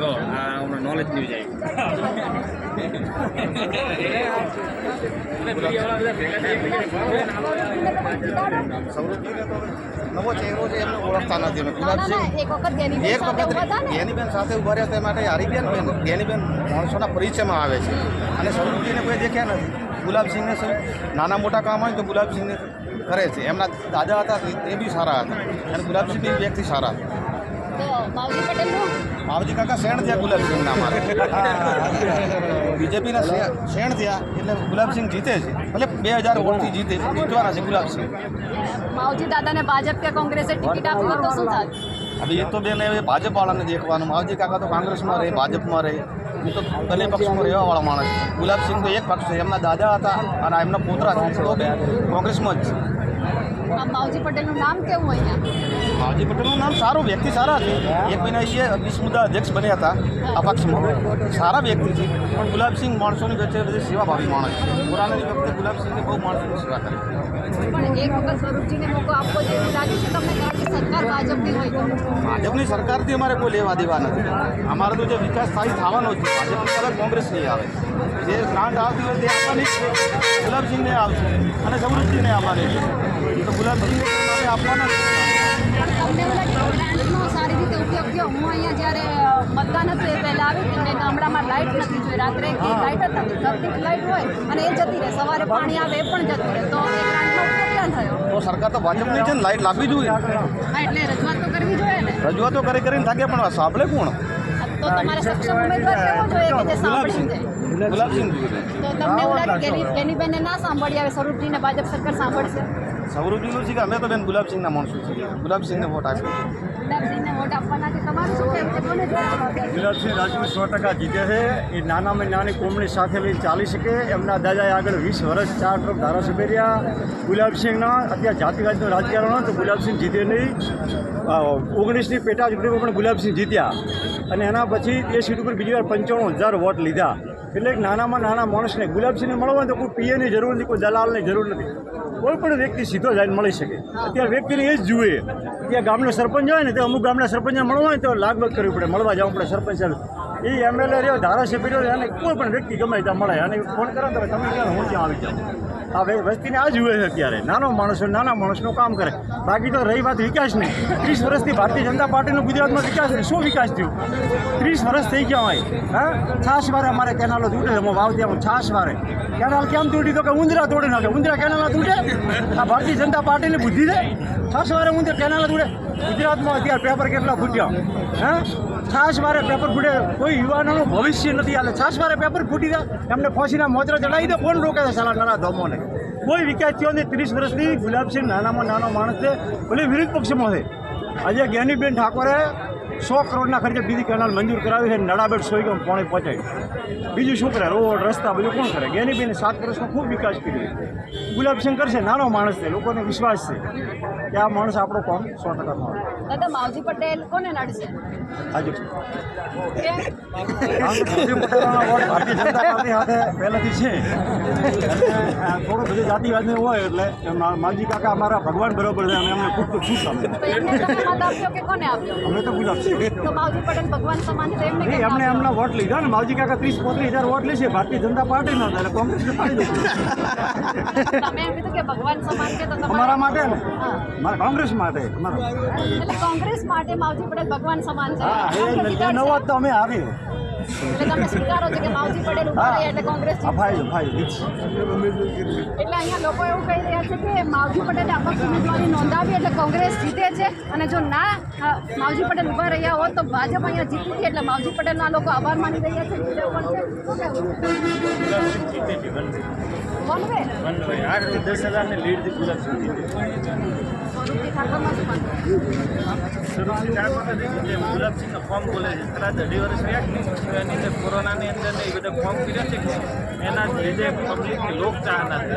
તો આ knowledge news સૌરભજીને તો નવો ચહેરો છે એમને ઓળખતા નથી. ગુલાબસિંહ એક વખત જ્ઞાનીબેન સાથે ઉભા રહ્યા તે માટે હારી ગયા ને. જ્ઞાનીબેન માણસોના પરિચયમાં આવે છે અને સૌરભજીને કોઈ દેખ્યા નથી. ગુલાબસિંહને નાના મોટા કામ હોય તો ગુલાબસિંહને કરે છે. એમના દાદા હતા તે બી સારા હતા અને ગુલાબસિંહ બી વ્યક્તિ સારા હતા. માવજી કાકા શેણ થયા ગુલાબસિંહના અમારે બીજેપીના શેણ થયા એટલે ગુલાબસિંહ જીતે છે. ભલે 2000 વોટથી જીતવાના છે ગુલાબસિંહ. માવજી દાદાને ભાજપ કે કોંગ્રેસે ટિકિટ આપી તો શું થાય? હવે એ તો બેન હવે ભાજપ વાળાને દેખવાનું. માવજી કાકા તો કોંગ્રેસમાં રહે, ભાજપમાં રહે. એ તો બંને પક્ષમાં રહેવાવાળા માણસ છે. ગુલાબસિંહ તો એક પક્ષ છે. એમના દાદા હતા અને એમના પોતરા છે તો બી કોંગ્રેસમાં જ છે. માવજી પટેલનું નામ કેવું અહીંયા? માવજી પટેલનું નામ સારું, વ્યક્તિ સારા છે. એક મહિના એ 20 મુદ્દા અધ્યક્ષ બન્યા હતા અપક્ષમાં. સારા વ્યક્તિ છે પણ ગુલાબસિંહ માણસોની વચ્ચે બધી સેવાભાવી માણસ છે. પુરાણાની વખતે ગુલાબસિંહને બહુ માણસોની સેવા કરી. પણ એક વખત સ્વરૂપજીને મોકો આપવો જોઈએ એવું લાગે છે તમને? કારણ કે સરકાર ભાજપની હોય તો ભાજપની સરકારથી અમારે કોઈ લેવા દેવા નથી. અમારે તો જે વિકાસ થાય થવાનો જ છે. ભાજપની કદાચ કોંગ્રેસ નહીં આવે. જે ગ્રાન્ટ આવતી હોય તે આપવાની જ છે. ગુલાબસિંહને આવશે અને સૌરભજીને આવવાની છે. તો ગુલાબસિંહને આપવાના જ છે. તમને એવું લાગે ગ્રાન્ટનો સારી રીતે ઉપયોગ થયો? હું અહીંયા જ્યારે મતદાન હતું એ પહેલાં આવી એટલે ગામડામાં લાઇટ નથી જોઈ. રાત્રે લાઇટ હતા, ઘરની લાઇટ હોય અને એ જતી રહે. સવારે પાણી આવે એ પણ જતું રહે. તો એ ગ્રાન્ટનો ઉપયોગ ક્યાં થયો? તો સરકાર તો ભાજપની છે ને, લાઇટ લાવવી જોઈએ. હા, એટલે રજૂઆત તો કરવી જોઈએ ને. રજૂઆતો કરીને થાકે પણ સાંભળે કોણ? તો તમારે સક્ષમ ઉમેદવાર કેવો જોઈએ કે જે સાંભળી જાય? ગુલાબસિંહ જોઈએ. તો તમને એવું લાગે કે ગેનીબેનને ના સાંભળી આવે સ્વરૂપજીને ભાજપ સરકાર સાંભળશે? સૌરભજીનું છે કે અમે તો બેન ગુલાબસિંહના માણસો છીએ. ગુલાબસિંહને વોટ આપીએ. ગુલાબસિંહને વોટ આપવાના છે. તમારું શું કહેવું છે? કોને જોવા? ગુલાબસિંહ રાજપૂત 100% જીતે છે. એ નાનામાં નાની કોમની સાથે લઈને ચાલી શકે. એમના દાદાએ આગળ 20 વર્ષ 4 ટર્મ ધારાસભ્ય રહ્યા. ગુલાબસિંહના અત્યારે જાતિવાદનું રાજકારણ હોય તો ગુલાબસિંહ જીતે નહીં. 19ની પેટા ચૂંટણીમાં પણ ગુલાબસિંહ જીત્યા અને એના પછી એ સીટ ઉપર બીજી વાર 95,000 વોટ લીધા. એટલે નાનામાં નાના માણસને ગુલાબસિંહને મળવા હોય તો કોઈ પીએની જરૂર નથી, કોઈ દલાલની જરૂર નથી. કોઈ પણ વ્યક્તિ સીધો જઈને મળી શકે. અત્યારે વ્યક્તિને એ જ જુએ. ત્યાં ગામનો સરપંચ હોય ને તો અમુક ગામના સરપંચને મળવા હોય તો લાગવગ કરવી પડે, મળવા જવું પડે સરપંચ સાહેબ. એ એમએલએ રહ્યો, ધારાસભ્ય રહ્યો, અને કોઈ પણ વ્યક્તિ ગમે ત્યાં મળે અને ફોન કરો તો તમે ક્યાં હું ત્યાં આવી જાઉં. આ વસ્તીને આ જુએ છે અત્યારે. નાનો માણસનું કામ કરે. બાકી તો રહી વાત વિકાસની, 30 વર્ષથી ભારતીય જનતા પાર્ટીનો ગુજરાતમાં વિકાસ નહીં. શું વિકાસ થયો? 30 વર્ષ થઈ ગયા હોય. હા, છાસવારે અમારે કેનાલો તૂટે છે. વાવ ત્યાં છાસવારે કેનાલ કેમ તૂટી? તો કે ઉંદરા તોડી નાખે. ઉંદરા કેનાલ તૂટે? આ ભારતીય જનતા પાર્ટીની બુદ્ધિ છે. છાસવારે ઉંદર કેનાલ તૂટે? ગુજરાતમાં અત્યારે પેપર કેટલા ફૂટ્યા? હા, છાસવારે પેપર ફૂટે. કોઈ યુવાનોનું ભવિષ્ય નથી. હાલે છાસવારે પેપર ફૂટી જાય એમને ફોસીના મોતરા ચડાવી દે. કોણ રોકે છે સાલા નાના ધોમોને? કોઈ વિકાસ થયો નહીં. 30 વર્ષથી ગુલાબસિંહ નાનામાં નાનો માણસ છે. ભલે વિરોધ પક્ષમાં છે. આજે જ્ઞાનીબેન ઠાકોરે 100 કરોડના ખર્ચે બીજી કેનાલ મંજૂર કરાવી છે. નડાબેટ 100 ગામ પોણે પહોંચાડી. બીજું શું કરે? રોડ રસ્તા બધું કોણ કરે? જ્ઞાનીબેને 7 વર્ષમાં ખૂબ વિકાસ કર્યો. ગુલાબસિંહ કરશે. નાનો માણસ છે. લોકોને વિશ્વાસ છે કે આ માણસ આપણો કામ 100% આવે. દાદા, માવજી પટેલ કોને નડશે? આજે કેમ? માવજી પટેલનો વોટ ભારતીય જનતા પાર્ટી સાથે પહેલાંથી છે. થોડું બધું જાતિવાદનું હોય એટલે માવજી કાકા અમારા ભગવાન બરોબર છે. અમે અમને ખૂબ ખુશ અમે. તો એમને તમે મત આપ્યો કે કોને આપ્યો? અમે તો ગુલાબસિંહ. તો માવજી પટેલ ભગવાન સમાન છે એમને કેમ એમને આપ્યો? એમના વોટ લીધા ને. માવજી કાકા 30-35 હજાર વોટ લેશે. ભારતીય જનતા પાર્ટીનો એટલે કોંગ્રેસને પાડી દે. તમે એમ કીધું કે ભગવાન સમાન છે તો અમારા માટે ને, હા. મારા કોંગ્રેસ માટે. એટલે કોંગ્રેસ માટે માવજી પટેલ ભગવાન સમાન છે. હા, એ નવો જ તો અમે આવી. એટલે તમે સ્વીકારો છો કે માવજી પટેલ ઉભા રહ્યા એટલે કોંગ્રેસ જીતશે. ભાઈ એટલે અહીંયા લોકો એવું કહી રહ્યા છે કે માવજી પટેલે અપક્ષ ઉમેદવારી નોંધાવી એટલે કોંગ્રેસ જીતે છે અને જો ના માવજી પટેલ ઉભા રહ્યા હોત તો ભાજપ અહીંયા જીતી હતી. એટલે માવજી પટેલના લોકો આભાર માની રહ્યા છે. બીજા પણ છે. શું કહેવું? વન વે 10,000ની લીડથી ગુલાબસિંહ જીતે. સ્વરૂપજી ઠાકોરમાં શું માનવું? સૌરભજી ઠાકોર જે ગુલાબસિંહના ફોર્મ બોલે છે ખરા 2.5 વર્ષ રહ્યા કે નહીં, એની અંદર કોરોનાની અંદર એ બધા ફોર્મ કર્યા છે કે એના લીધે પબ્લિકની લોકચાહના છે.